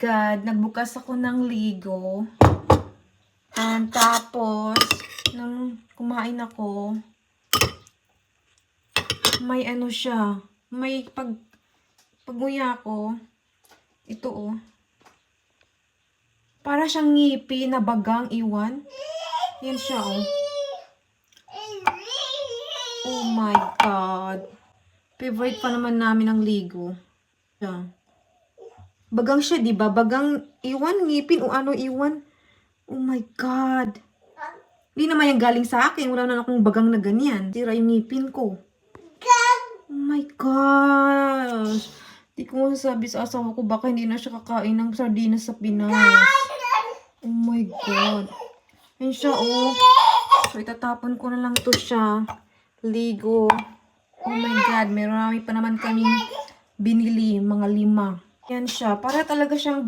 God, nagbukas ako ng Ligo. And tapos, nung kumain ako, may ano siya, may pag-nguya ko, ito oh. Para siyang ngipi na bagang iwan. Yan siya oh. Oh my God. Favorite pa naman namin ang Ligo. Siya. Bagang siya, di ba? Bagang iwan, ngipin o ano iwan. Oh my God. Hindi naman yung galing sa akin. Wala na akong bagang na ganyan. Tira yung ngipin ko. Oh my gosh. Di ko masasabi sa asawa ko baka hindi na siya kakain ng sardinas sa Pinas. Oh my God. Yan siya oh. So itatapon ko na lang to siya. Ligo. Oh my God. Marami pa naman kaming binili. Mga 5. Yan siya. Para talaga siyang